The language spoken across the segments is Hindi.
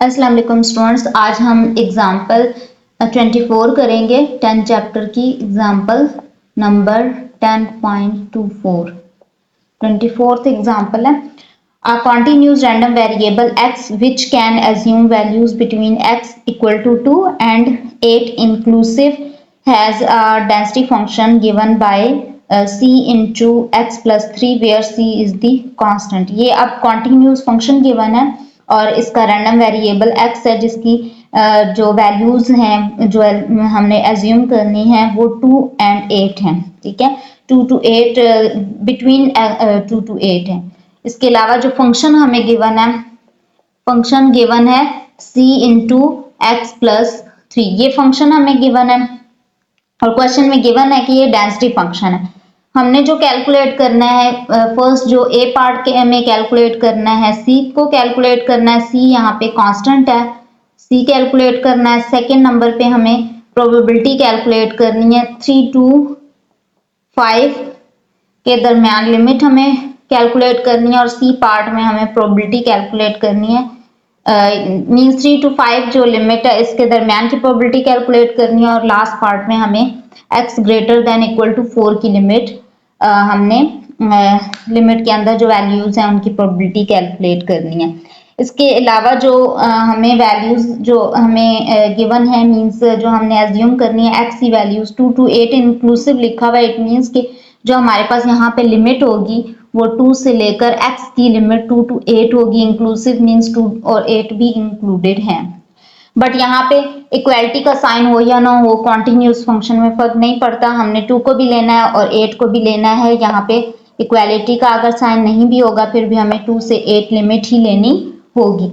अस्सलाम वालेकुम स्टूडेंट्स, आज हम एग्जाम्पल 24 करेंगे 10 चैप्टर की एग्जाम्पल नंबर 10.24। 24th एग्जाम्पल है a continuous random variable x which can assume values between x equal to 2 and 8 inclusive has a density function given by c into x plus 3 where c is the constant। ये अब continuous function given है और इसका रैंडम वेरिएबल x है जिसकी जो वैल्यूज हैं जो हमने एज्यूम करनी है वो 2 एंड 8 हैं। ठीक है, 2 to 8 बिटवीन 2 to 8 है। इसके अलावा जो फंक्शन हमें गिवन है, फंक्शन गिवन है c इंटू एक्स प्लस 3। ये फंक्शन हमें गिवन है और क्वेश्चन में गिवन है कि ये डेंसिटी फंक्शन है। हमने जो कैलकुलेट करना है, फर्स्ट जो ए पार्ट के हमें कैलकुलेट करना है, सी को कैलकुलेट करना है। सी यहाँ पे कांस्टेंट है, सी कैलकुलेट करना है। सेकंड नंबर पे हमें प्रोबेबिलिटी कैलकुलेट करनी है, 3 to 5 के दरमियान लिमिट हमें कैलकुलेट करनी है और सी पार्ट में हमें प्रोबेबिलिटी कैलकुलेट करनी है। मीन्स 3 to 5 जो लिमिट है इसके दरमियान की प्रोबेबिलिटी कैलकुलेट करनी है और लास्ट पार्ट में हमें x greater than equal to 4 की लिमिट हमने लिमिट के अंदर जो वैल्यूज हैं उनकी प्रोबेबिलिटी कैलकुलेट करनी है। इसके अलावा जो हमें वैल्यूज जो हमें गिवन है, मींस जो हमने एज्यूम करनी है x की वैल्यूज 2 to 8 इंक्लूसिव लिखा हुआ है। इट मींस कि जो हमारे पास यहाँ पे लिमिट होगी वो 2 से लेकर x की लिमिट 2 to 8 होगी। इंक्लूसिव मींस 2 और 8 भी इंक्लूडेड है। बट यहाँ पे इक्वालिटी का साइन हो या ना हो, कॉन्टिन्यूस फंक्शन में फर्क नहीं पड़ता। हमने 2 को भी लेना है और 8 को भी लेना है। यहाँ पे इक्वालिटी का अगर साइन नहीं भी होगा फिर भी हमें 2 से 8 लिमिट ही लेनी होगी।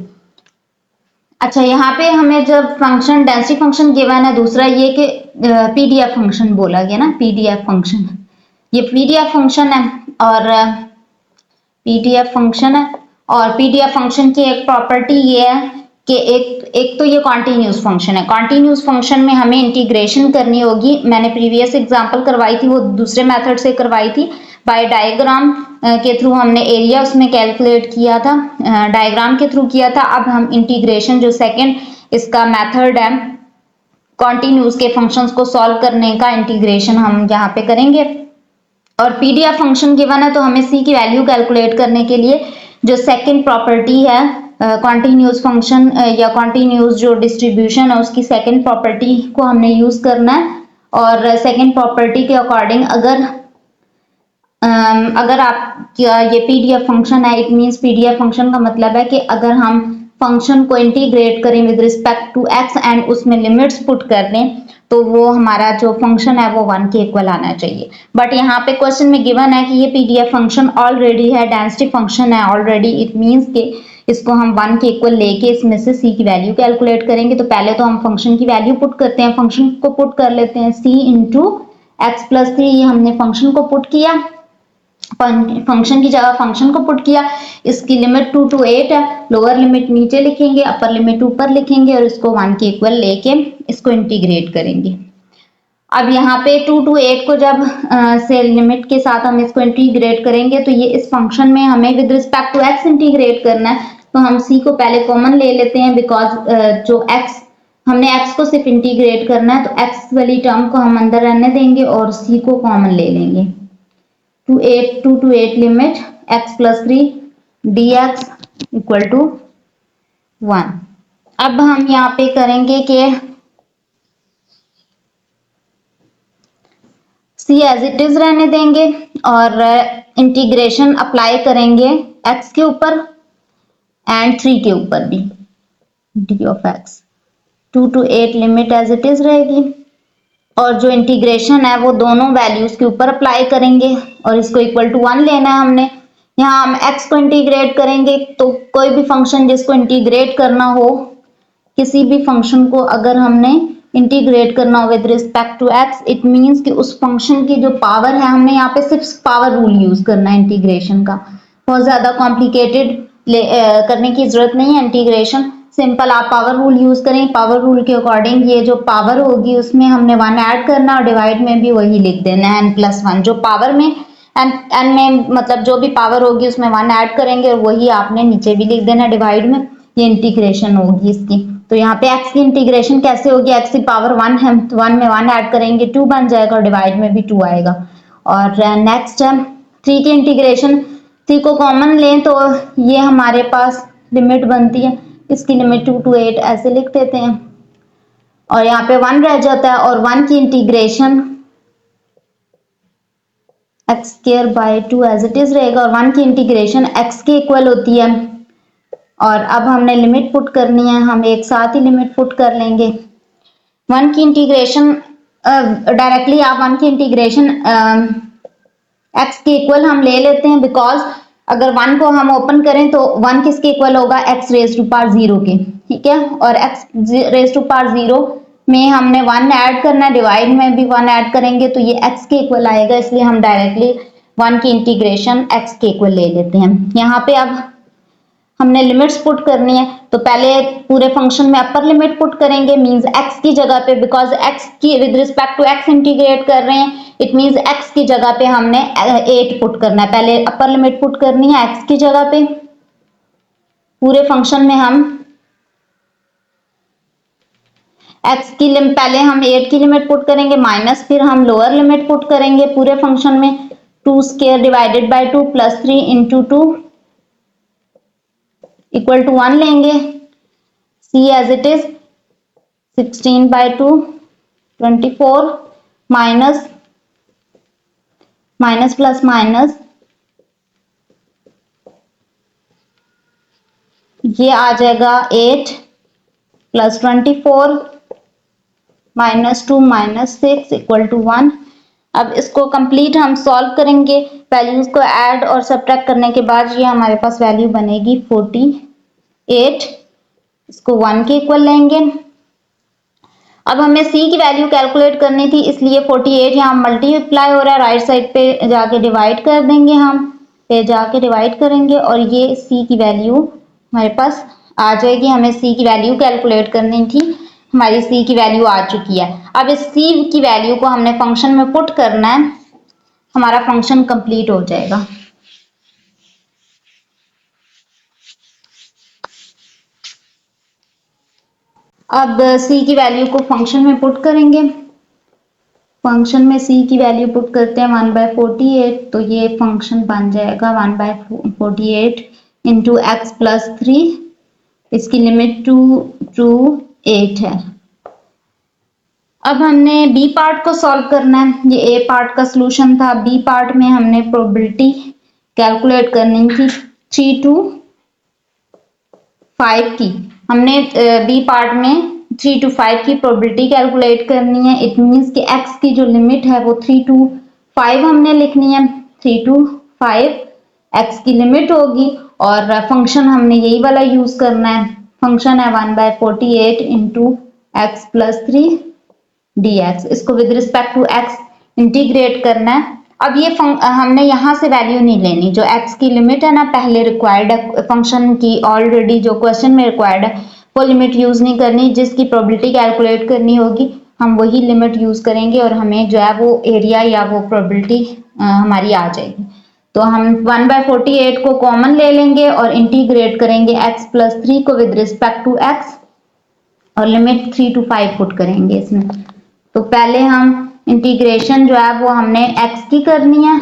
अच्छा, यहाँ पे हमें जब फंक्शन डेंसिटी फंक्शन गिवन है, दूसरा ये कि पीडीएफ फंक्शन बोला गया ना, पीडीएफ फंक्शन, ये पीडीएफ फंक्शन है और पीडीएफ फंक्शन है और पीडीएफ फंक्शन की एक प्रॉपर्टी ये है कि एक तो ये कॉन्टिन्यूस फंक्शन है। कॉन्टिन्यूस फंक्शन में हमें इंटीग्रेशन करनी होगी। मैंने प्रीवियस एग्जांपल करवाई थी, वो दूसरे मेथड से करवाई थी। बाय डायग्राम के थ्रू हमने एरिया उसमें कैलकुलेट किया था, डायग्राम के थ्रू किया था। अब हम इंटीग्रेशन जो सेकेंड इसका मेथड है कॉन्टिन्यूस के फंक्शंस को सॉल्व करने का, इंटीग्रेशन हम यहाँ पे करेंगे। और पीडीएफ फंक्शन गिवन है तो हमें सी की वैल्यू कैलकुलेट करने के लिए जो सेकेंड प्रॉपर्टी है कॉन्टिन्यूस फंक्शन या कॉन्टिन्यूस जो डिस्ट्रीब्यूशन है उसकी सेकेंड प्रॉपर्टी को हमने यूज करना है। और सेकेंड प्रॉपर्टी के अकॉर्डिंग अगर आप ये पीडीएफ फंक्शन है, इट मींस पीडीएफ फंक्शन का मतलब है कि अगर हम फंक्शन को इंटीग्रेट करें with respect to x and उसमें लिमिट्स पुट कर दें तो वो हमारा जो फंक्शन है वो 1 के इक्वल आना चाहिए। बट यहाँ पे क्वेश्चन में गिवन है कि ये पीडीएफ फंक्शन ऑलरेडी है, डेंसिटी फंक्शन है ऑलरेडी। इट मींस कि इसको हम 1 के इक्वल लेके इसमें से c की वैल्यू कैलकुलेट करेंगे। तो पहले तो हम फंक्शन की वैल्यू पुट करते हैं, फंक्शन को पुट कर लेते हैं c इंटू एक्स प्लस 3। हमने फंक्शन को पुट किया, फंक्शन की जगह फंक्शन को पुट किया। इसकी लिमिट 2 to 8 है, लोअर लिमिट नीचे लिखेंगे, अपर लिमिट ऊपर लिखेंगे और इसको 1 के इक्वल लेके इसको इंटीग्रेट करेंगे। अब यहाँ पे 2 to 8 को जब से लिमिट के साथ हम इसको इंटीग्रेट करेंगे तो ये इस फंक्शन में हमें with respect to x integrate करना है। तो हम c को पहले कॉमन ले लेते हैं बिकॉज जो x हमने x को सिर्फ इंटीग्रेट करना है तो x वाली टर्म को हम अंदर रहने देंगे और c को कॉमन ले लेंगे। 2 to 8 limit x plus 3 dx equal to 1। अब हम यहाँ पे करेंगे कि c एज इट इज रहने देंगे और इंटीग्रेशन अप्लाई करेंगे x के ऊपर एंड 3 के ऊपर भी, d of x। 2 to 8 limit as it is रहेगी और जो इंटीग्रेशन है वो दोनों वैल्यूज के ऊपर अप्लाई करेंगे और इसको इक्वल टू 1 लेना है हमने। यहाँ हम x को इंटीग्रेट करेंगे तो कोई भी फंक्शन जिसको इंटीग्रेट करना हो, किसी भी फंक्शन को अगर हमने इंटीग्रेट करना हो with respect to x, it means कि उस फंक्शन की जो पावर है, हमने यहाँ पे सिर्फ पावर रूल यूज करना है इंटीग्रेशन का। बहुत ज्यादा कॉम्प्लिकेटेड करने की जरूरत नहीं है इंटीग्रेशन, सिंपल आप पावर रूल यूज करें। पावर रूल के अकॉर्डिंग ये जो पावर होगी उसमें हमने 1 ऐड करना और डिवाइड में भी वही लिख देना है n+1। जो पावर में n में मतलब जो भी पावर होगी उसमें 1 ऐड करेंगे और वही आपने नीचे भी लिख देना डिवाइड में। ये इंटीग्रेशन होगी इसकी। तो यहाँ पे x की इंटीग्रेशन कैसे होगी, x की पावर 1 है, 1 में 1 ऐड करेंगे 2 बन जाएगा और डिवाइड में भी 2 आएगा। और नेक्स्ट है 3 की इंटीग्रेशन, 3 को कॉमन लें तो ये हमारे पास लिमिट बनती है, इसकी लिमिट 2 to 8 ऐसे लिख देते हैं और यहाँ पे 1 रह जाता है और 1 की integration x square by 2 as it is रहेगा और 1 की इंटीग्रेशन x के इक्वल होती है। और अब हमने लिमिट पुट करनी है, हम एक साथ ही लिमिट पुट कर लेंगे। 1 की इंटीग्रेशन डायरेक्टली आप 1 की इंटीग्रेशन x के इक्वल हम ले लेते हैं, बिकॉज अगर 1 को हम ओपन करें तो 1 किसके इक्वल होगा, x रेज टू पावर 0 के, ठीक है। और x रेज टू पावर 0 में हमने 1 ऐड करना है, डिवाइड में भी 1 ऐड करेंगे तो ये x के इक्वल आएगा, इसलिए हम डायरेक्टली 1 की इंटीग्रेशन x के इक्वल ले लेते हैं। यहाँ पे अब हमने लिमिट्स पुट करनी है, तो पहले पूरे फंक्शन में अपर लिमिट पुट करेंगे, मींस x की जगह पे, बिकॉज x की with respect to x integrate कर रहे हैं, इट मींस x की जगह पे हमने 8 पुट करना है। पहले अपर लिमिट पुट करनी है x की जगह पे, पूरे फंक्शन में हम x की लिमिट, पहले हम 8 की लिमिट पुट करेंगे माइनस, फिर हम लोअर लिमिट पुट करेंगे पूरे फंक्शन में, 2 square divided by 2 plus 3 into 2 equal to 1 लेंगे, c as it is 16 by 2 24 minus minus plus minus, ये आ जाएगा 8 plus 24 minus 2 minus 6 equal to 1। अब इसको कंप्लीट हम सॉल्व करेंगे, वैल्यूज को ऐड और सब्ट्रैक्ट करने के बाद ये हमारे पास वैल्यू बनेगी 48, इसको 1 के इक्वल लेंगे। अब हमें c की वैल्यू कैलकुलेट करनी थी, इसलिए 48 यहाँ मल्टीप्लाई हो रहा है, राइट साइड पे जाके डिवाइड कर देंगे, हम पे जाके डिवाइड करेंगे और ये c की वैल्यू हमारे पास आ जाएगी। हमें c की वैल्यू कैलकुलेट करनी थी, हमारी c की वैल्यू आ चुकी है। अब इस c की वैल्यू को हमने फंक्शन में पुट करना है, हमारा फंक्शन कंप्लीट हो जाएगा। अब c की वैल्यू को फंक्शन में पुट करेंगे, फंक्शन में c की वैल्यू पुट करते हैं 1/48, तो ये फंक्शन बन जाएगा 1/48 इंटू एक्स प्लस 3, इसकी लिमिट 2 to 8 है। अब हमने b पार्ट को सॉल्व करना है, ये a पार्ट का सॉल्यूशन था, b पार्ट में हमने प्रोबेबिलिटी कैलकुलेट करनी थी 3 to 5 की, हमने b पार्ट में 3 to 5 की प्रोबेबिलिटी कैलकुलेट करनी है। इट मींस कि x की जो लिमिट है वो 3 to 5 हमने लिखनी है, 3 to 5 x की लिमिट होगी और फंक्शन हमने यही वाला यूज करना है, फंक्शन है 1/48 इंटू एक्स प्लस 3 dx, इसको with respect to x integrate करना है। अब ये हमने यहाँ से वैल्यू नहीं लेनी, जो x की लिमिट है ना पहले रिक्वायर्ड है फंक्शन की, ऑलरेडी जो क्वेश्चन में रिक्वायर्ड है वो लिमिट यूज नहीं करनी, जिसकी प्रोबेबिलिटी कैलकुलेट करनी होगी हम वही लिमिट यूज करेंगे और हमें जो है वो एरिया या वो प्रोबेबिलिटी हमारी आ जाएगी। तो हम 1/48 को कॉमन ले लेंगे और इंटीग्रेट करेंगे x प्लस 3 को विद रिस्पेक्ट टू x और लिमिट 3 to 5 पुट करेंगे इसमें। तो पहले हम इंटीग्रेशन जो है वो हमने x की करनी है,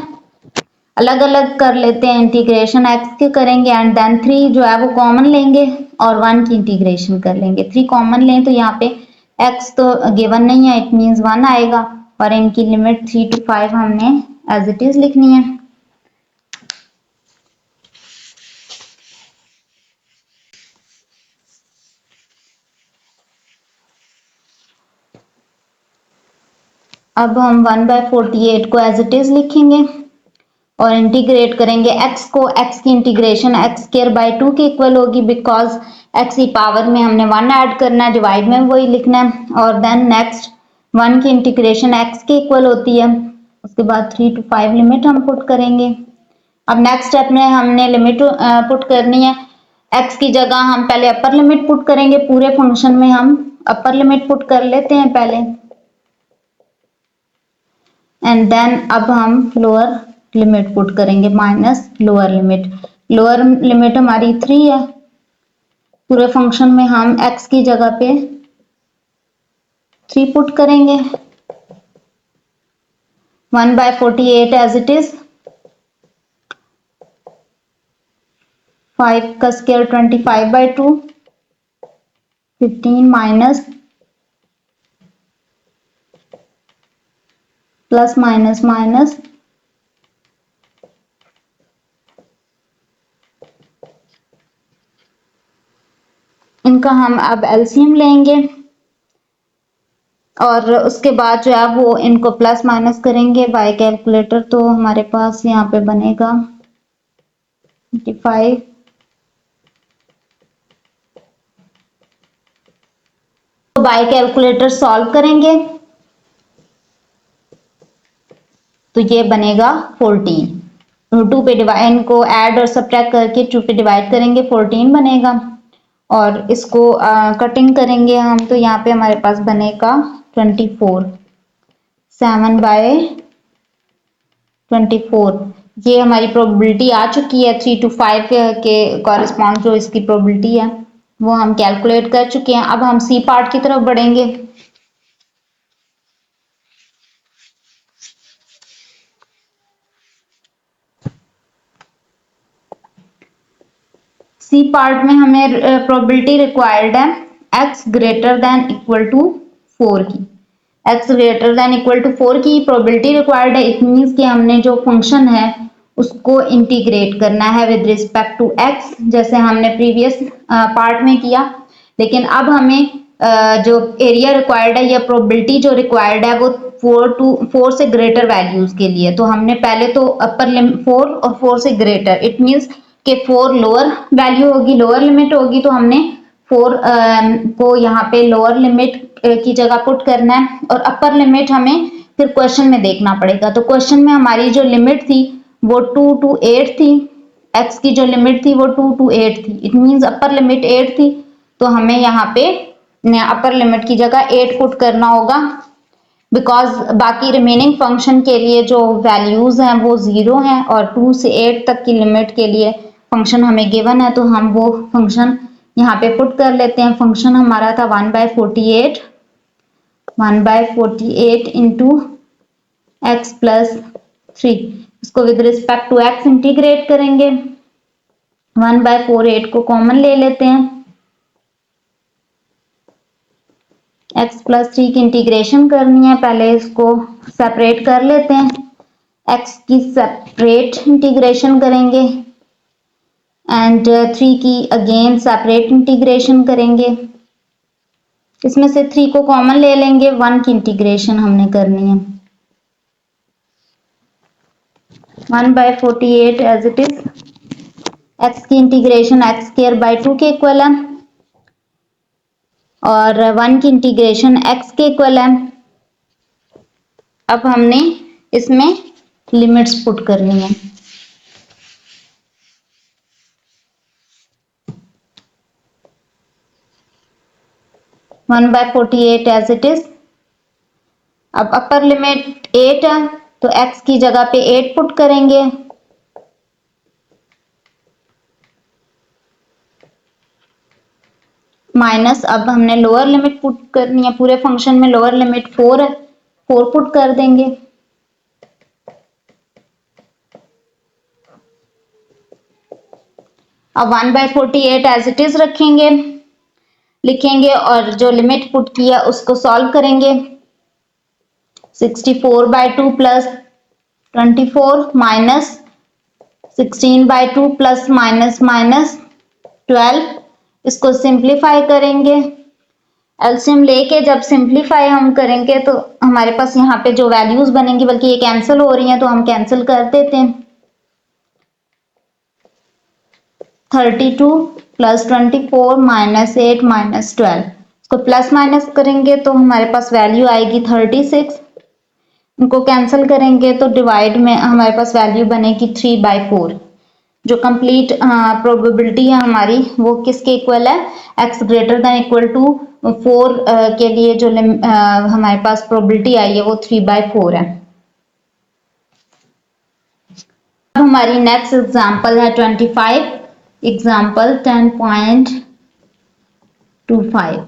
अलग अलग कर लेते हैं, इंटीग्रेशन x की करेंगे एंड देन 3 जो है वो कॉमन लेंगे और 1 की इंटीग्रेशन कर लेंगे। 3 कॉमन लें तो यहाँ पे x तो गिवन नहीं है, इट मींस 1 आएगा और इनकी लिमिट 3 to 5 हमने एज इट इज लिखनी है। अब हम 1/48 को एज इट इज लिखेंगे और इंटीग्रेट करेंगे x को, x की इंटीग्रेशन x स्क्वायर बाय 2 के इक्वल होगी, बिकॉज x की पावर में हमने 1 ऐड करना है, डिवाइड में वही लिखना है। और देन नेक्स्ट 1 की इंटीग्रेशन x के इक्वल होती है, उसके बाद 3 to 5 लिमिट हम पुट करेंगे। अब नेक्स्ट स्टेप में हमने लिमिट पुट करनी है, x की जगह हम पहले अपर लिमिट पुट करेंगे, पूरे फंक्शन में हम अपर लिमिट पुट कर लेते हैं पहले एंड देन अब हम लोअर लिमिट पुट करेंगे minus lower limit. Lower limit हमारी 3 है, पूरे फंक्शन में हम x की जगह पे 3 पुट करेंगे, 1/48 एज इट इज, 5 का square 25/2, 15 minus plus minus minus, इनका हम अब एलसीएम लेंगे और उसके बाद जो है वो इनको प्लस माइनस करेंगे बाय कैलकुलेटर। तो हमारे पास यहाँ पे बनेगा 25, तो बाय कैलकुलेटर सॉल्व करेंगे तो ये बनेगा 14। 2 पे डिवाइड, इनको ऐड और सब्ट्रैक्ट करके 2 पे डिवाइड करेंगे 14 बनेगा। और इसको कटिंग करेंगे हम तो यहाँ पे हमारे पास बनेगा 24, 7/24। ये हमारी प्रोबेबिलिटी आ चुकी है 3 to 5 के कॉरेस्पॉन्ड, जो इसकी प्रोबेबिलिटी है वो हम कैलकुलेट कर चुके हैं। अब हम सी पार्ट की तरफ बढ़ेंगे। सी पार्ट में हमें प्रोबेबिलिटी रिक्वायर्ड है x greater than equal to 4 की। x greater than equal to 4 की प्रोबेबिलिटी रिक्वायर्ड है। इट मींस कि हमने जो फंक्शन है उसको इंटीग्रेट करना है विद रिस्पेक्ट टू x, जैसे हमने प्रीवियस पार्ट में किया। लेकिन अब हमें जो एरिया रिक्वायर्ड है या प्रोबेबिलिटी जो रिक्वायर्ड है वो 4 से ग्रेटर वैल्यूज के लिए। तो हमने पहले तो अपर लिमिट 4 और 4 से ग्रेटर, इट मींस कि 4 लोअर वैल्यू होगी, लोअर लिमिट होगी, तो हमने 4 को यहाँ पे लोअर लिमिट की जगह पुट करना है और अपर लिमिट हमें फिर क्वेश्चन में देखना पड़ेगा। तो क्वेश्चन में हमारी जो लिमिट थी वो 2 to 8 थी, x की जो लिमिट थी वो 2 to 8 थी, इट मींस अपर लिमिट 8 थी। तो हमें यहाँ पे अपर लिमिट की जगह 8 पुट करना होगा, बिकॉज बाकी रिमेनिंग फंक्शन के लिए जो वैल्यूज हैं वो 0 हैं और 2 से 8 तक की लिमिट के लिए फंक्शन हमें गिवन है, तो हम वो फंक्शन यहाँ पे पुट कर लेते हैं। फंक्शन हमारा था 1/48 इंटू एक्स प्लस 3। इसको with respect to x integrate करेंगे। 1/48 को कॉमन ले लेते हैं, x प्लस 3 की इंटीग्रेशन करनी है। पहले इसको सेपरेट कर लेते हैं, x की सेपरेट इंटीग्रेशन करेंगे एंड 3 की अगेन सेपरेट इंटीग्रेशन करेंगे। इसमें से 3 को कॉमन ले लेंगे, 1 की इंटीग्रेशन हमने करनी है। 1/48 एज इट इज, x की इंटीग्रेशन x स्क्वायर बाय 2 के इक्वल है और 1 की इंटीग्रेशन x के इक्वल है। अब हमने इसमें लिमिट्स पुट करनी है। One by 48 as it is. अब अपर लिमिट 8 है तो x की जगह पे 8 पुट करेंगे, माइनस अब हमने लोअर लिमिट पुट करनी है। पूरे फंक्शन में लोअर लिमिट 4 है, 4 पुट कर देंगे। अब 1/48 एज इट इज रखेंगे, लिखेंगे और जो लिमिट पुट किया उसको सॉल्व करेंगे। 64/2 plus 24 minus 16/2 plus minus minus 12। इसको सिंप्लीफाई करेंगे। एलसीएम लेके जब सिंप्लीफाई हम करेंगे तो हमारे पास यहाँ पे जो वैल्यूज बनेंगी, बल्कि ये कैंसिल हो रही हैं तो हम कैंसिल कर देते हैं। 32 प्लस 24 माइनस 8 माइनस 12, इसको प्लस माइनस करेंगे तो हमारे पास वैल्यू आएगी 36। इनको कैंसिल करेंगे तो डिवाइड में हमारे पास वैल्यू बनेगी 3/4। जो कंप्लीट प्रोबेबिलिटी है हमारी वो किसके इक्वल है, x greater than equal to 4 के लिए जो हमारे पास प्रोबेबिलिटी आई है वो 3/4 है। अब हमारी नेक्स्ट एग्जांपल है 25, एग्जांपल 10.25। टू 5।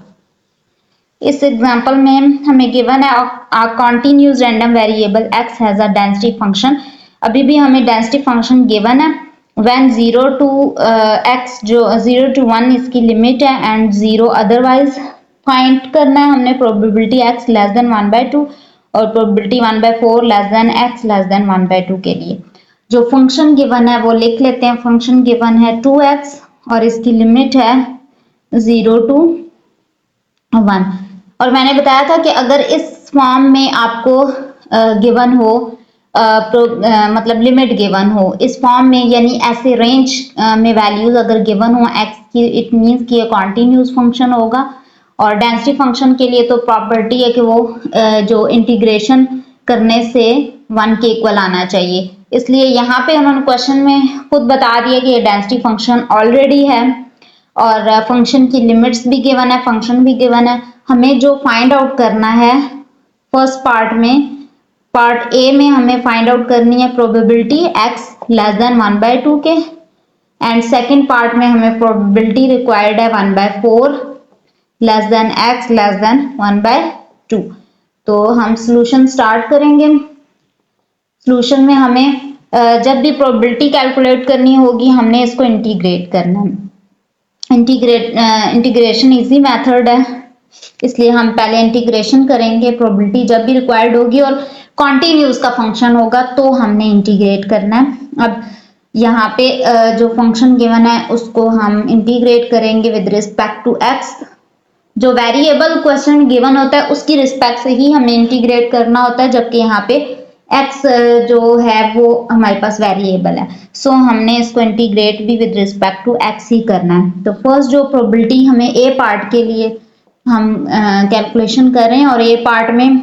इस एग्जांपल में हमें गिवन है अ continuous random variable x has a density function. अभी भी हमें डेंसिटी फंक्शन गिवन है व्हेन 0 टू x जो 0 टू 1 इसकी लिमिट है एंड 0 अदरवाइज फाइंड करना है हमने प्रोबेबिलिटी x लेस देन 1/2 और probability 1/4 less than x less than 1/2 के लिए। जो फंक्शन गिवन है वो लिख लेते हैं। फंक्शन गिवन है 2x और इसकी लिमिट है 0 टू 1। और मैंने बताया था कि अगर इस फॉर्म में आपको गिवन हो मतलब लिमिट गिवन हो इस फॉर्म में, यानी ऐसे रेंज में वैल्यूज अगर गिवन हो x की, इट मींस कि ये कॉन्टिन्यूस फंक्शन होगा। और डेंसिटी फंक्शन के लिए तो प्रॉपर्टी है कि वो जो इंटीग्रेशन करने से 1 के इक्वल आना चाहिए। इसलिए यहाँ पे उन्होंने क्वेश्चन में खुद बता दिया कि ये डेंसिटी फंक्शन ऑलरेडी है और फंक्शन की लिमिट्स भी गिवन है, फंक्शन भी गिवन है। हमें जो फाइंड आउट करना है फर्स्ट पार्ट में, पार्ट ए में हमें फाइंड आउट करनी है प्रोबेबिलिटी x लेस देन 1/2 के एंड सेकंड पार्ट में हमें प्रोबेबिलिटी रिक्वायर्ड है 1/4 less than x less than 1/2। तो हम सॉल्यूशन स्टार्ट करेंगे। सॉल्यूशन में हमें जब भी प्रोबेबिलिटी कैलकुलेट करनी होगी हमने इसको इंटीग्रेट करना है। इंटीग्रेशन इजी मेथड है, इसलिए हम पहले इंटीग्रेशन करेंगे। प्रोबेबिलिटी जब भी रिक्वायर्ड होगी और कॉन्टिन्यूस का फंक्शन होगा तो हमने इंटीग्रेट करना है। अब यहाँ पे जो फंक्शन गिवन है उसको हम इंटीग्रेट करेंगे विद रिस्पेक्ट टू x। जो वेरिएबल क्वेश्चन गिवन होता है उसकी रिस्पेक्ट से ही हमें इंटीग्रेट करना होता है, जबकि यहाँ पे x जो है वो हमारे पास वेरिएबल है। सो हमने इसको इंटीग्रेट भी विद रिस्पेक्ट टू x ही करना है। तो फर्स्ट जो प्रोबेबिलिटी हमें a पार्ट के लिए हम कैलकुलेशन कर रहे हैं और a पार्ट में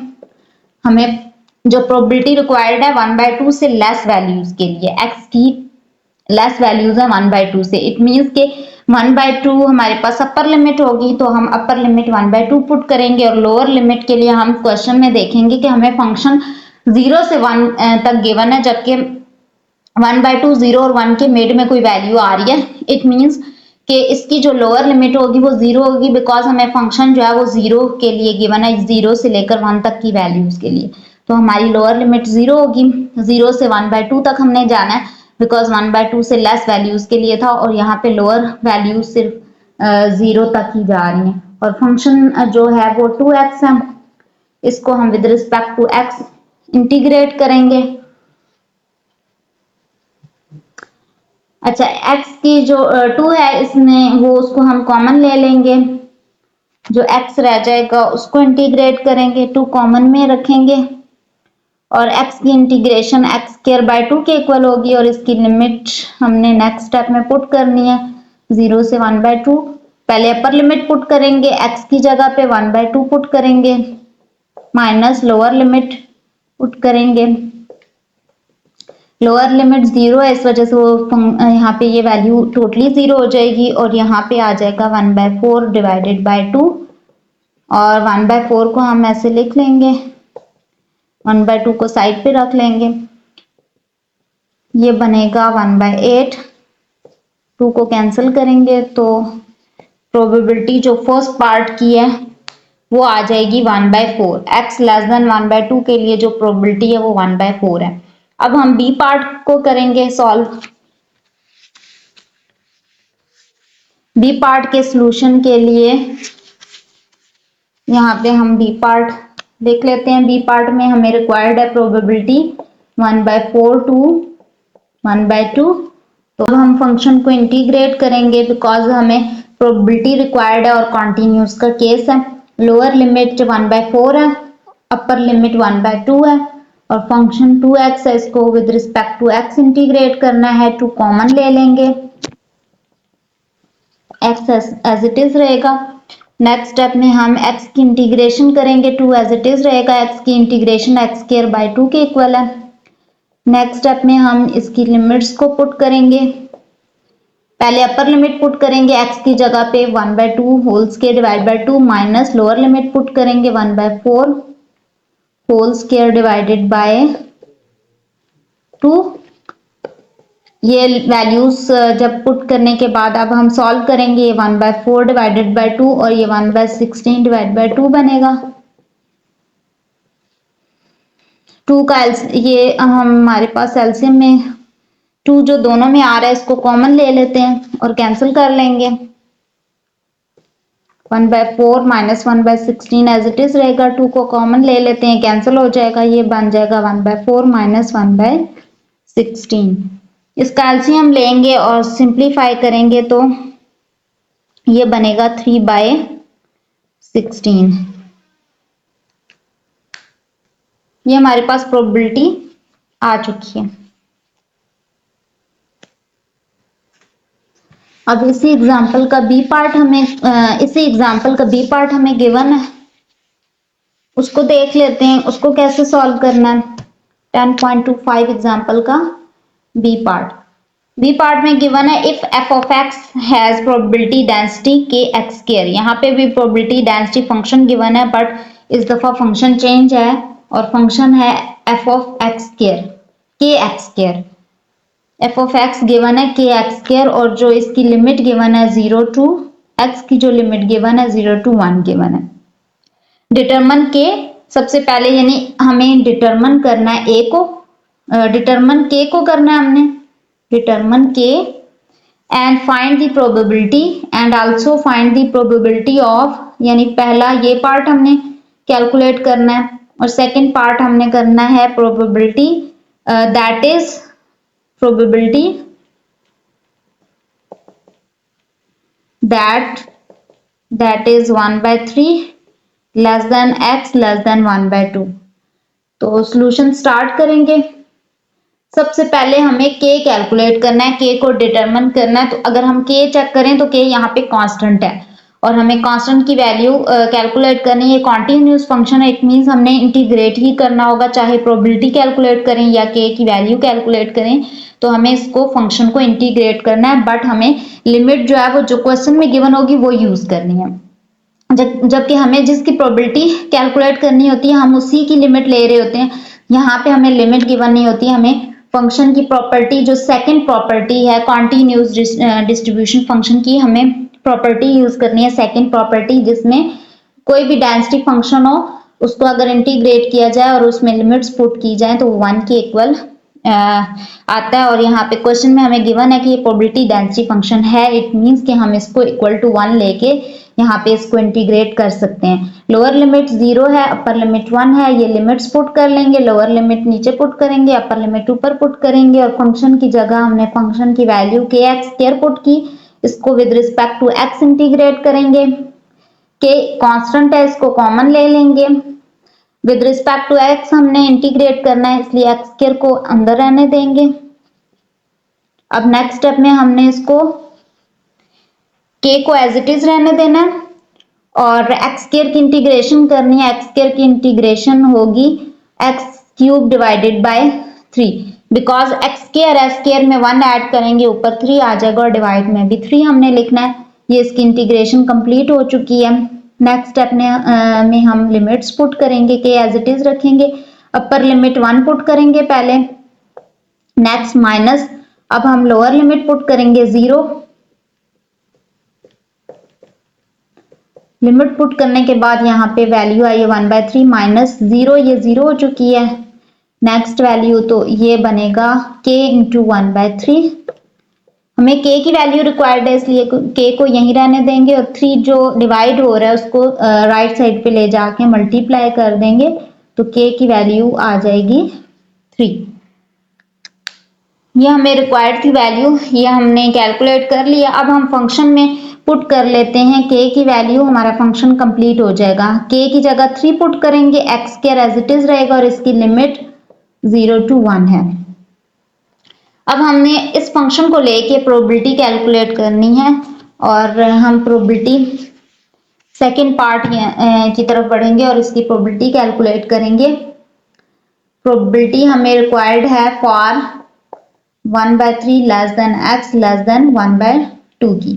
हमें जो प्रोबेबिलिटी रिक्वायर्ड है 1/2 से लेस वैल्यूज के लिए, x की लेस वैल्यूज है 1/2 से। इट मींस के 1/2 हमारे पास अपर लिमिट होगी तो हम अपर लिमिट 1/2 पुट करेंगे और लोअर लिमिट के लिए हम क्वेश्चन में देखेंगे कि हमें फंक्शन 0 से 1 तक गिवन है, जबकि 1/2 0 और 1 के मिड में कोई वैल्यू आ रही है। इट मींस कि इसकी जो लोअर लिमिट होगी वो 0 होगी, बिकॉज हमें फंक्शन जो है वो 0 के लिए गिवन है, 0 से लेकर 1 तक की वैल्यूज के लिए। तो हमारी लोअर लिमिट 0 होगी। 0 से 1/2 तक हमने जाना है बिकॉज 1/2 से लेस वैल्यूज के लिए था और यहाँ पे लोअर वैल्यूज सिर्फ 0 तक ही जा रही हैं। और फंक्शन जो है वो 2x है, इसको हम with respect to x integrate करेंगे। अच्छा, x की जो 2 है इसमें वो उसको हम कॉमन ले लेंगे, जो x रह जाएगा उसको इंटीग्रेट करेंगे, 2 कॉमन में रखेंगे और x की इंटीग्रेशन x²/2 के इक्वल होगी और इसकी लिमिट हमने नेक्स्ट स्टेप में पुट करनी है 0 से 1/2। पहले अपर लिमिट पुट करेंगे, x की जगह पे 1/2 पुट करेंगे माइनस लोअर लिमिट पुट करेंगे। लोअर लिमिट 0 है, इस वजह से वो यहाँ पे ये वैल्यू टोटली 0 हो जाएगी और यहाँ पे आ जाएगा 1/4 डिवाइडेड बाय 2 और 1/4 को हम ऐसे लिख लेंगे, 1/2 को साइड पे रख लेंगे, ये बनेगा 1/8। 2 को कैंसिल करेंगे तो प्रोबेबिलिटी जो फर्स्ट पार्ट की है वो आ जाएगी 1/4। x लेस देन 1/2 के लिए जो प्रोबेबिलिटी है वो 1/4 है। अब हम बी पार्ट को करेंगे सॉल्व। बी पार्ट के सॉल्यूशन के लिए यहाँ पे हम बी पार्ट देख लेते हैं। बी पार्ट में हमें रिक्वायर्ड है प्रोबेबिलिटी 1/4 टू 1/2। तो अब हम फंक्शन को इंटीग्रेट करेंगे बिकॉज हमें प्रोबेबिलिटी रिक्वायर्ड है और कॉन्टिन्यूस का केस है। लोअर लिमिट 1/4 है, अपर लिमिट 1/2 है और फंक्शन 2x है, इसको with respect to x integrate करना है। 2 कॉमन ले लेंगे, x एज इट इज रहेगा। नेक्स्ट स्टेप में हम x की इंटीग्रेशन करेंगे, 2 एज इट इज रहेगा, x की इंटीग्रेशन x²/2 के इक्वल है। नेक्स्ट स्टेप में हम इसकी लिमिट्स को पुट करेंगे, पहले अपर लिमिट पुट करेंगे x की जगह पे 1/2 whole square divide by 2 minus lower limit put करेंगे 1/4 होल स्क्वायर डिवाइडेड बाय 2 ये वैल्यूज जब पुट करने के बाद अब हम सॉल्व करेंगे, ये 1/4 डिवाइडेड बाय 2 और ये 1/16 डिवाइड बाय 2 बनेगा। 2 का ये हमारे पास एलसीएम में 2 जो दोनों में आ रहा है इसको कॉमन ले लेते हैं और कैंसिल कर लेंगे। 1/4 माइनस 1/16 एज इट इज रहेगा, 2 को कॉमन ले लेते हैं, कैंसिल हो जाएगा, ये बन जाएगा 1/4 माइनस 1/16। इसका एलसीएम लेंगे और सिंप्लीफाई करेंगे तो ये बनेगा 3/16। ये हमारे पास प्रोबेबिलिटी आ चुकी है। अब इसी एग्जाम्पल का बी पार्ट हमें गिवन है, उसको देख लेते हैं, उसको कैसे सॉल्व करना है। 10.25 एग्जाम्पल का बी पार्ट में गिवन है if F of x has probability density के एक्स स्क्वायर। यहाँ पे भी प्रोबेबिलिटी डेंसिटी फंक्शन गिवन है, बट इस दफा फंक्शन चेंज है और फंक्शन है एफ ऑफ एक्स स्क्वायर, के x square. F of x given है के एक्स स्क्वायर और जो इसकी लिमिट गिवन है 0 टू एक्स की जो लिमिट गिवन है 0 to 1 गिवन है। डिटरमन के सबसे पहले यानी हमें डिटरमन करना है ए को, डिटरमन के को करना है हमने, डिटरमन के and find the probability and also find the probability of, यानी पहला ये पार्ट हमने कैलकुलेट करना है और सेकंड पार्ट हमने करना है probability that is probability that is 1/3 less than x less than 1/2। तो सॉल्यूशन स्टार्ट करेंगे। सबसे पहले हमें k कैलकुलेट करना है, k को डिटरमिन करना है। तो अगर हम k चेक करें तो k यहाँ पे कांस्टेंट है और हमें कांस्टेंट की वैल्यू कैलकुलेट करनी है। कॉन्टिन्यूस फंक्शन है, इट मींस हमने इंटीग्रेट ही करना होगा, चाहे प्रोबेबिलिटी कैलकुलेट करें या k की वैल्यू कैलकुलेट करें, तो हमें इसको फंक्शन को इंटीग्रेट करना है। बट हमें लिमिट जो है वो जो क्वेश्चन में गिवन होगी वो यूज करनी है। जबकि हमें जिसकी प्रोबेबिलिटी कैलकुलेट करनी होती है हम उसी की लिमिट ले रहे होते हैं। यहाँ पे हमें लिमिट गिवन नहीं होती, हमें फंक्शन की प्रॉपर्टी जो सेकंड प्रॉपर्टी है कॉन्टिन्यूस डिस्ट्रीब्यूशन फंक्शन की, हमें प्रॉपर्टी यूज करनी है, सेकंड प्रॉपर्टी, जिसमें कोई भी डेंसिटी फंक्शन हो उसको अगर इंटीग्रेट किया जाए और उसमें लिमिट्स पुट की जाए तो 1 के इक्वल आता है। और यहाँ पे क्वेश्चन में हमें गिवन है कि ये प्रोबेबिलिटी डेंसिटी फंक्शन है, इट मींस कि हम इसको इक्वल टू 1 लेके यहाँ पे इसको इंटीग्रेट कर सकते हैं। लोअर लिमिट 0 है, अपर लिमिट 1 है, ये लिमिट्स पुट कर लेंगे, लोअर लिमिट नीचे पुट करेंगे, अपर लिमिट ऊपर पुट करेंगे और फंक्शन की जगह हमने फंक्शन की वैल्यू के एक्स स्क्वायर पुट की, इसको with respect to x integrate करेंगे। के कांस्टेंट है, इसको कॉमन ले लेंगे, विद रिस्पेक्ट टू एक्स हमने इंटीग्रेट करना है इसलिए एक्स स्क्वायर को अंदर रहने देंगे। अब नेक्स्ट स्टेप में हमने इसको के को एज इट इज रहने देना है और एक्स स्क्वायर की इंटीग्रेशन करनी है। एक्स स्क्वायर की इंटीग्रेशन होगी x cube divided by 3, because x square है, स्क्वायर में 1 ऐड करेंगे ऊपर 3 आ जाएगा और डिवाइड में भी 3 हमने लिखना है। ये इसकी इंटीग्रेशन कंप्लीट हो चुकी है। नेक्स्ट स्टेप में हम लिमिट्स पुट करेंगे, के एज इट इज रखेंगे, अपर लिमिट 1 पुट करेंगे पहले, नेक्स्ट माइनस, अब हम लोअर लिमिट पुट करेंगे 0, लिमिट पुट करने के बाद यहाँ पे वैल्यू आई है 1/3 माइनस 0, ये 0 हो चुकी है। नेक्स्ट वैल्यू तो ये बनेगा k इंटू 1/3, हमें k की वैल्यू रिक्वायर्ड है इसलिए k को यहीं रहने देंगे और 3 जो डिवाइड हो रहा है उसको राइट साइड पे ले जाके मल्टीप्लाई कर देंगे तो k की वैल्यू आ जाएगी 3। ये हमें रिक्वायर्ड थी वैल्यू, ये हमने कैलकुलेट कर लिया। अब हम फंक्शन में पुट कर लेते हैं k की वैल्यू, हमारा फंक्शन कंप्लीट हो जाएगा। k की जगह 3 पुट करेंगे, x square as it is रहेगा और इसकी लिमिट 0 to 1 है। अब हमने इस फंक्शन को लेके प्रोबेबिलिटी कैलकुलेट करनी है और हम प्रोबेबिलिटी सेकंड पार्ट की तरफ बढ़ेंगे और इसकी प्रोबेबिलिटी कैलकुलेट करेंगे। प्रोबेबिलिटी हमें रिक्वायर्ड है for 1/3 less than x less than 1/2 की।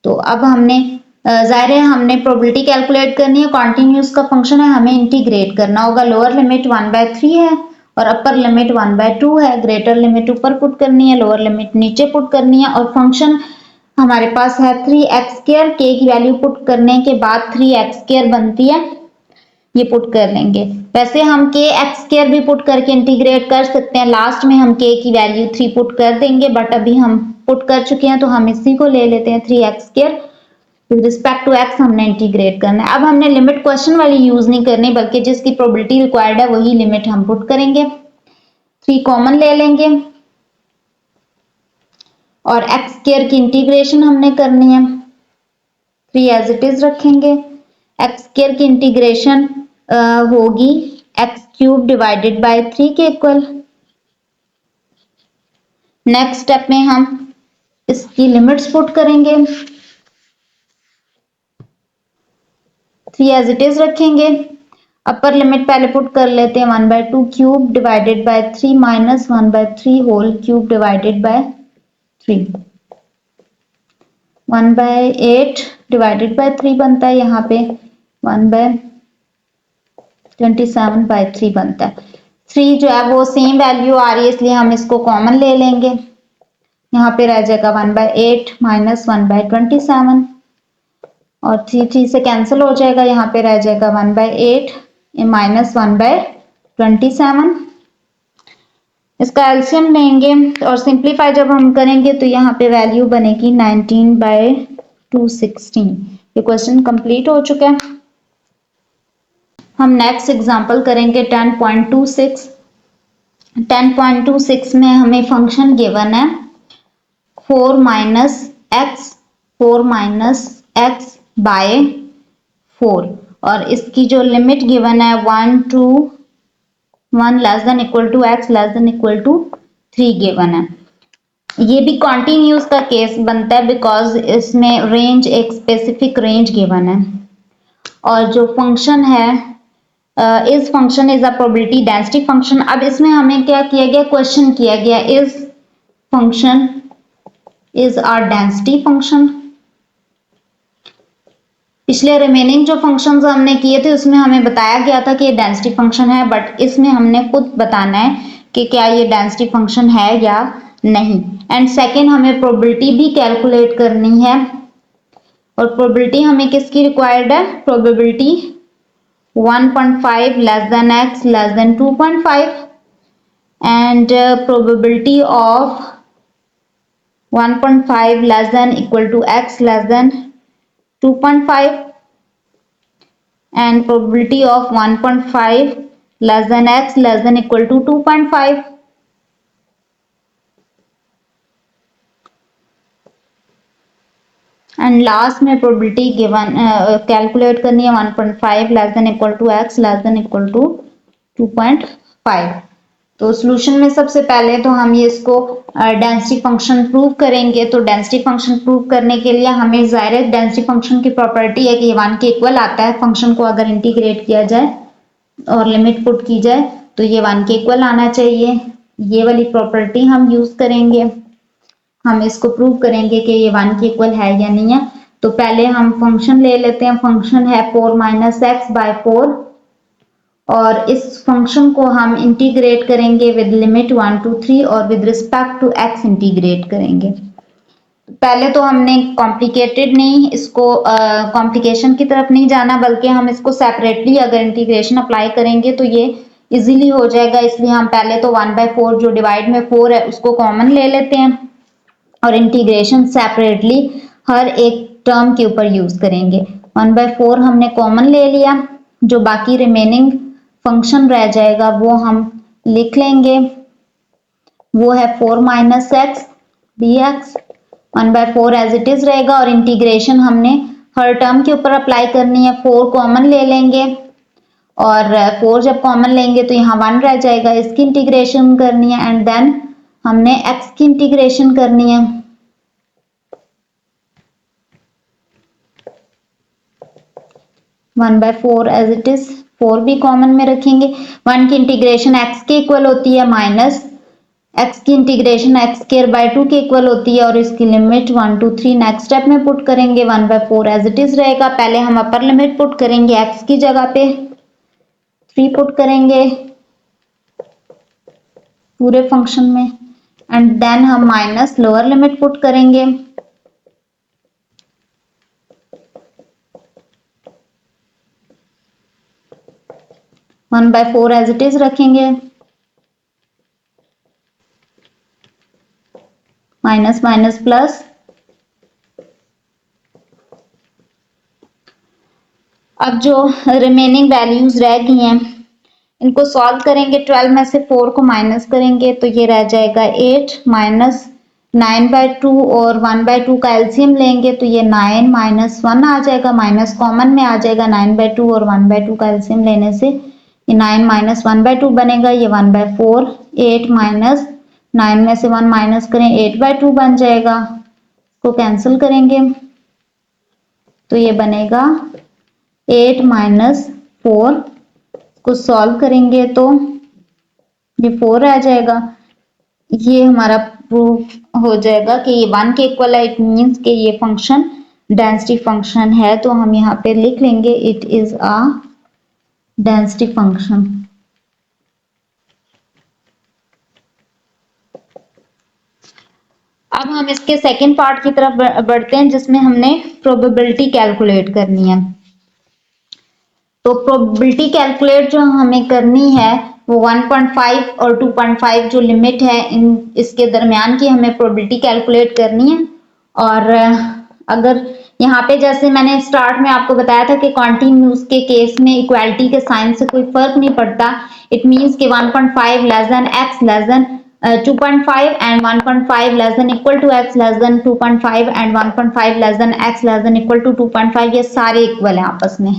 तो अब हमने जाहिर है हमने प्रोबेबिलिटी कैलकुलेट करनी है, कॉन्टिन्यूस का फंक्शन है, हमें इंटीग्रेट करना होगा। लोअर लिमिट 1/3 है और अपर लिमिट 1/2 है। ग्रेटर लिमिट ऊपर पुट करनी है, लोअर लिमिट नीचे पुट करनी है। और फंक्शन हमारे पास है 3x²। के की वैल्यू पुट करने के बाद 3x² बनती है, ये पुट कर लेंगे। वैसे हम के x² भी पुट करके इंटीग्रेट कर सकते हैं, लास्ट में हम के की वैल्यू 3 पुट कर देंगे, बट अभी हम पुट कर चुके हैं तो हम इसी को ले लेते हैं 3x² with respect to x हमने इंटीग्रेट करना है। अब हमने लिमिट क्वेश्चन वाली यूज नहीं करनी, बल्कि जिसकी प्रोबेबिलिटी रिक्वायर्ड है वही लिमिट हम पुट करेंगे। 3 कॉमन ले लेंगे और x² की इंटीग्रेशन हमने करनी है, 3 एज इट इज रखेंगे। x² की इंटीग्रेशन होगी x³ डिवाइडेड बाय 3 के इक्वल। नेक्स्ट स्टेप में हम इसकी लिमिट्स पुट करेंगे, 3 एज इट इज रखेंगे। अपर लिमिट पहले पुट कर लेते हैं, 1/2 cube divided by 3 minus 1/3 whole cube divided by 3। 1/8 divided by 3 बनता है, यहाँ पे 1/27/3 बनता है। 3 जो है वो सेम वैल्यू आ रही है, इसलिए हम इसको कॉमन ले लेंगे। यहाँ पे रह जाएगा 1/8 माइनस 1/27 और 3 से कैंसिल हो जाएगा, यहाँ पे रह जाएगा 1/8 माइनस 1/27। इसका एलसीएम लेंगे और सिंप्लीफाई जब हम करेंगे तो यहाँ पे वैल्यू बनेगी 19/216। ये क्वेश्चन कंप्लीट हो चुका है। हम नेक्स्ट एग्जांपल करेंगे 10.26। 10.26 में हमें फंक्शन गिवन है 4 माइनस एक्स बाय 4 और इसकी जो लिमिट गिवन है 1 to 1 less than equal to x less than equal to 3 given है। ये भी कॉन्टिन्यूस का केस बनता है, बिकॉज इसमें रेंज एक स्पेसिफिक रेंज गिवन है। और जो फंक्शन है इस function is a probability density function. अब इसमें हमें क्या किया गया, क्वेश्चन किया गया इस function is a density function. पिछले रिमेनिंग जो फंक्शंस हमने किए थे उसमें हमें बताया गया था कि ये डेंसिटी फंक्शन है, बट इसमें हमने खुद बताना है कि क्या ये डेंसिटी फंक्शन है या नहीं। एंड सेकेंड हमें प्रोबेबिलिटी भी कैलकुलेट करनी है, और प्रोबेबिलिटी हमें किसकी रिक्वायर्ड है, probability 1.5 less than x less than 2.5 and probability of 1.5 less than equal to x less than 2.5 and probability of 1.5 less than x less than equal to 2.5 and last में probability given कैलकुलेट करनी है 1.5 less than equal to x less than equal to 2.5। तो सॉल्यूशन में सबसे पहले तो हम ये इसको डेंसिटी फंक्शन प्रूव करेंगे। तो डेंसिटी फंक्शन प्रूव करने के लिए हमें ज़ाहिर है डेंसिटी फंक्शन की प्रॉपर्टी है कि ये 1 के इक्वल आता है। फंक्शन को अगर इंटीग्रेट किया जाए और लिमिट पुट की जाए तो ये 1 के इक्वल आना चाहिए। ये वाली प्रॉपर्टी हम यूज करेंगे, हम इसको प्रूव करेंगे कि ये 1 के इक्वल है या नहीं है। तो पहले हम फंक्शन ले लेते हैं, फंक्शन है 4 माइनस एक्स बाय 4 और इस फंक्शन को हम इंटीग्रेट करेंगे विद लिमिट 1 to 3 और with respect to x integrate करेंगे। पहले तो हमने कॉम्प्लिकेटेड नहीं, इसको कॉम्प्लिकेशन की तरफ नहीं जाना, बल्कि हम इसको सेपरेटली अगर इंटीग्रेशन अप्लाई करेंगे तो ये इजीली हो जाएगा। इसलिए हम पहले तो 1/4 जो डिवाइड में 4 है उसको कॉमन ले लेते हैं और इंटीग्रेशन सेपरेटली हर एक टर्म के ऊपर यूज करेंगे। 1/4 हमने कॉमन ले लिया, जो बाकी रिमेनिंग फंक्शन रह जाएगा वो हम लिख लेंगे, वो है 4 minus x dx। 1/4 as it is रहेगा और इंटीग्रेशन हमने हर टर्म के ऊपर अप्लाई करनी है। 4 कॉमन ले लेंगे और 4 जब कॉमन लेंगे तो यहाँ 1 रह जाएगा, इसकी इंटीग्रेशन करनी है एंड देन हमने x की इंटीग्रेशन करनी है। One by 4 as it is, 4 भी कॉमन में रखेंगे। 1 की इंटीग्रेशन x के इक्वल होती है माइनस x की इंटीग्रेशन x² बाय 2 के इक्वल होती है और इसकी लिमिट 1 to 3 नेक्स्ट स्टेप में पुट करेंगे। 1/4 एज इट इज रहेगा। पहले हम अपर लिमिट पुट करेंगे, x की जगह पे 3 पुट करेंगे पूरे फंक्शन में, एंड देन हम माइनस लोअर लिमिट पुट करेंगे। One by four as it is रखेंगे, माइनस माइनस प्लस। अब जो रिमेनिंग वैल्यूज रह गई हैं इनको सॉल्व करेंगे। 12 में से 4 को माइनस करेंगे तो ये रह जाएगा 8 माइनस 9/2 और 1/2 का एलसीएम लेंगे तो ये 9 माइनस 1 आ जाएगा, माइनस कॉमन में आ जाएगा 9/2 और 1/2 का एलसीएम लेने से ये 9 माइनस 1/2 बनेगा, ये 1/4। 8 माइनस 9 में से 1 माइनस करें 8/2 बन जाएगा, इसको कैंसिल करेंगे तो ये बनेगा 8 माइनस 4 को सॉल्व करेंगे तो ये 4 आ जाएगा। ये हमारा प्रूफ हो जाएगा कि ये 1 के इक्वल है। इट मींस कि ये फंक्शन डेंसिटी फंक्शन है, तो हम यहाँ पे लिख लेंगे it is a density function. अब हम इसके सेकंड पार्ट की तरफ बढ़ते हैं जिसमें हमने प्रोबेबिलिटी कैलकुलेट करनी है। तो प्रोबेबिलिटी कैलकुलेट जो हमें करनी है वो 1.5 और 2.5 जो लिमिट है इन इसके दरमियान की हमें प्रोबेबिलिटी कैलकुलेट करनी है। और अगर यहाँ पे जैसे मैंने स्टार्ट में आपको बताया था कि कॉन्टिन्यूस के केस में इक्वालिटी के साइन से कोई फर्क नहीं पड़ता। इट मींस कि 1.5 less then x less than 2.5 and 1.5 less than equal to x less than 2.5 and 1.5 less than x less than equal to 2.5 ये सारे इक्वल हैं आपस में।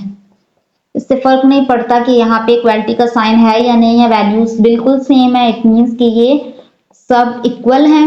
इससे फर्क नहीं पड़ता कि यहाँ पे इक्वालिटी का साइन है या नहीं है, वैल्यूज बिल्कुल सेम है। इट मींस कि ये सब इक्वल हैं।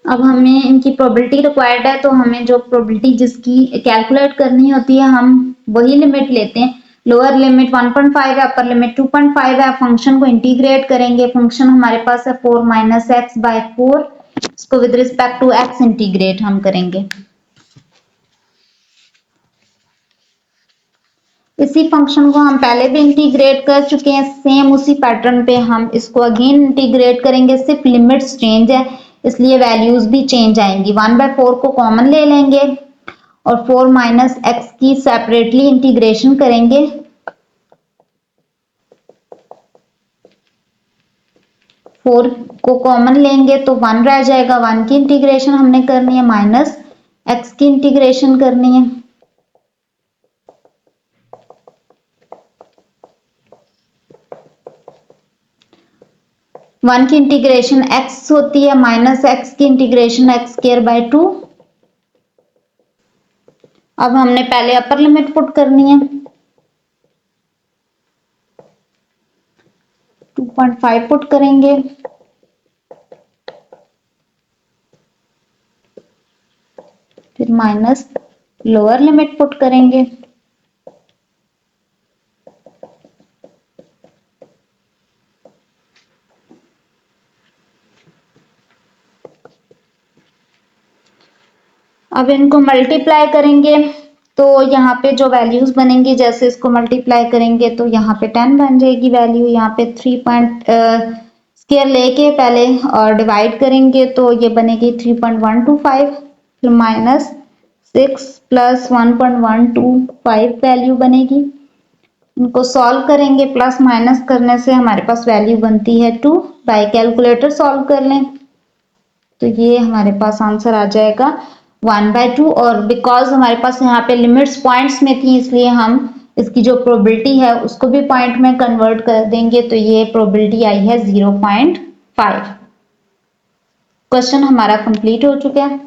अब हमें इनकी प्रोबेबिलिटी रिक्वायर्ड है तो हमें जो प्रोबेबिलिटी जिसकी कैलकुलेट करनी होती है हम वही लिमिट लेते हैं। लोअर लिमिट 1.5 है, अपर लिमिट 2.5 है। फंक्शन को इंटीग्रेट करेंगे। फंक्शन हमारे पास है 4 माइनस एक्स बाय 4। इसको with respect to x integrate हम करेंगे। इसी फंक्शन को हम पहले भी इंटीग्रेट कर चुके हैं, सेम उसी पैटर्न पे हम इसको अगेन इंटीग्रेट करेंगे। सिर्फ लिमिट्स चेंज है इसलिए वैल्यूज भी चेंज आएंगी। 1/4 को कॉमन ले लेंगे और 4 माइनस एक्स की सेपरेटली इंटीग्रेशन करेंगे। 4 को कॉमन लेंगे तो 1 रह जाएगा। 1 की इंटीग्रेशन हमने करनी है, माइनस एक्स की इंटीग्रेशन करनी है। वन की इंटीग्रेशन x होती है, माइनस एक्स की इंटीग्रेशन एक्स स्क्वायर बाय 2। अब हमने पहले अपर लिमिट पुट करनी है। 2.5 पुट करेंगे, फिर माइनस लोअर लिमिट पुट करेंगे। अब इनको मल्टीप्लाई करेंगे तो यहाँ पे जो वैल्यूज बनेंगी, जैसे इसको मल्टीप्लाई करेंगे तो यहाँ पे 10 बन जाएगी वैल्यू। यहाँ पे 3 पॉइंट स्क्वायर लेके पहले और डिवाइड करेंगे तो ये बनेगी 3.125, फिर माइनस 6 प्लस 1.125 वैल्यू बनेगी। इनको सॉल्व करेंगे, प्लस माइनस करने से हमारे पास वैल्यू बनती है 2। बाय कैलकुलेटर सॉल्व कर लें तो ये हमारे पास आंसर आ जाएगा 1/2। और बिकॉज हमारे पास यहाँ पे लिमिट्स पॉइंट्स में थी इसलिए हम इसकी जो प्रोबेबिलिटी है उसको भी पॉइंट में कन्वर्ट कर देंगे तो ये प्रोबेबिलिटी आई है 0.5। क्वेश्चन हमारा कंप्लीट हो चुका है।